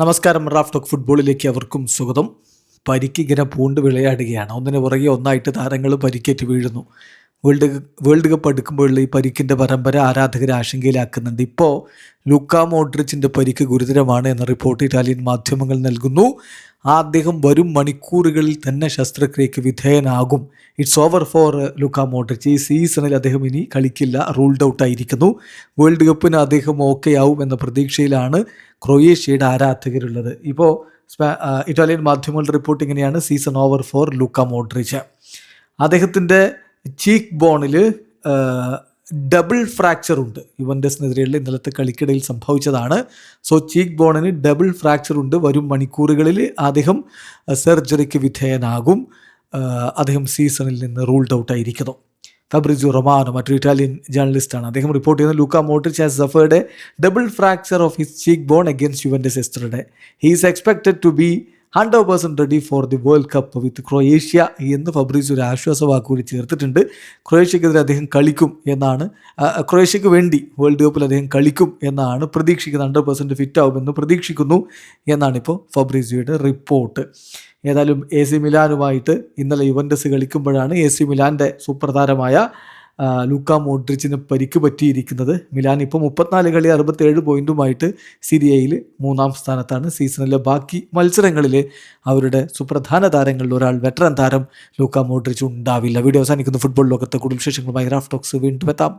നമസ്കാരം. Raf talk ഫുട്ബോളിലേക്ക് അവർക്കും സ്വാഗതം. പരിക്കിങ്ങനെ പൂണ്ട് വിളയാടുകയാണ്. ഒന്നിന് പുറകെ ഒന്നായിട്ട് താരങ്ങൾ പരിക്കേറ്റ് വീഴുന്നു. വേൾഡ് കപ്പ് അടുക്കുമ്പോഴുള്ള ഈ പരിക്കിൻ്റെ പരമ്പര ആരാധകരെ ആശങ്കയിലാക്കുന്നുണ്ട്. ഇപ്പോൾ ലൂക്ക മോഡ്രിച്ചിൻ്റെ പരിക്ക് ഗുരുതരമാണ് എന്ന റിപ്പോർട്ട് ഇറ്റാലിയൻ മാധ്യമങ്ങൾ നൽകുന്നു. അദ്ദേഹം വരും മണിക്കൂറുകളിൽ തന്നെ ശസ്ത്രക്രിയയ്ക്ക് വിധേയനാകും. It's over for Luka Modric. ഈ സീസണിൽ അദ്ദേഹം ഇനി കളിക്കില്ല, റൂൾഡ് ഔട്ട് ആയിരിക്കുന്നു. വേൾഡ് കപ്പിന് അദ്ദേഹം ഓക്കെ ആവും എന്ന പ്രതീക്ഷയിലാണ് ക്രൊയേഷ്യയുടെ ആരാധകരുള്ളത്. ഇപ്പോൾ ഇറ്റാലിയൻ മാധ്യമങ്ങളുടെ റിപ്പോർട്ട് ഇങ്ങനെയാണ്: season over for Luka Modric. അദ്ദേഹത്തിൻ്റെ ചീക്ക് ബോണിൽ ഡബിൾ ഫ്രാക്ചർ ഉണ്ട്. യുവൻറ്റസിനെതിരെയുള്ള ഇന്നലത്തെ കളിക്കിടയിൽ സംഭവിച്ചതാണ്. സോ ചീക്ക് ബോണിന് ഡബിൾ ഫ്രാക്ചർ ഉണ്ട്. വരും മണിക്കൂറുകളിൽ അദ്ദേഹം സർജറിക്ക് വിധേയനാകും. അദ്ദേഹം സീസണിൽ നിന്ന് റൂൾഡ് ഔട്ട് ആയിരിക്കുന്നു. ഫാബ്രിസിയോ റൊമാനോ മറ്റൊരു ഇറ്റാലിയൻ ജേർണലിസ്റ്റാണ്. അദ്ദേഹം റിപ്പോർട്ട് ചെയ്യുന്നത് Luka Modric has suffered a double fracture of his cheek bone against Juventus yesterday. He is expected to be 100% ready for the world cup with Croatia എന്ന് Fabrizio ഒരു ആശ്വാസവാക്ക് കൂടി ചേർത്തിട്ടുണ്ട്. ക്രൊയേഷ്യക്കെതിരെ അദ്ദേഹം കളിക്കും എന്നാണ്, ക്രൊയേഷ്യക്ക് വേണ്ടി വേൾഡ് കപ്പിൽ അദ്ദേഹം കളിക്കും എന്നാണ് പ്രതീക്ഷിക്കുന്നത്. 100% ഫിറ്റ് ആവുമെന്ന് പ്രതീക്ഷിക്കുന്നു എന്നാണിപ്പോൾ ഫാബ്രിസിയോയുടെ റിപ്പോർട്ട്. ഏതായാലും AC മിലാനുമായിട്ട് ഇന്നലെ യുവൻറ്റസ് കളിക്കുമ്പോഴാണ് AC മിലാൻ്റെ സൂപ്പർ താരമായ ലൂക്ക മോഡ്രിച്ചിന് പരിക്ക് പറ്റിയിരിക്കുന്നത്. മിലാൻ ഇപ്പോൾ 34 കളി 67 പോയിൻറ്റുമായിട്ട് സീരിയയിൽ 3-ാം സ്ഥാനത്താണ്. സീസണിലെ ബാക്കി മത്സരങ്ങളിൽ അവരുടെ സുപ്രധാന താരങ്ങളിൽ ഒരാൾ, വെറ്ററൻ താരം ലൂക്ക മോഡ്രിച്ച് ഉണ്ടാവില്ല. വീഡിയോ അവസാനിക്കുന്നു. ഫുട്ബോൾ ലോകത്തെ കൂടുതൽ വിശേഷങ്ങളുമായി റാഫ് ടോക്സ് വീണ്ടും എത്താം.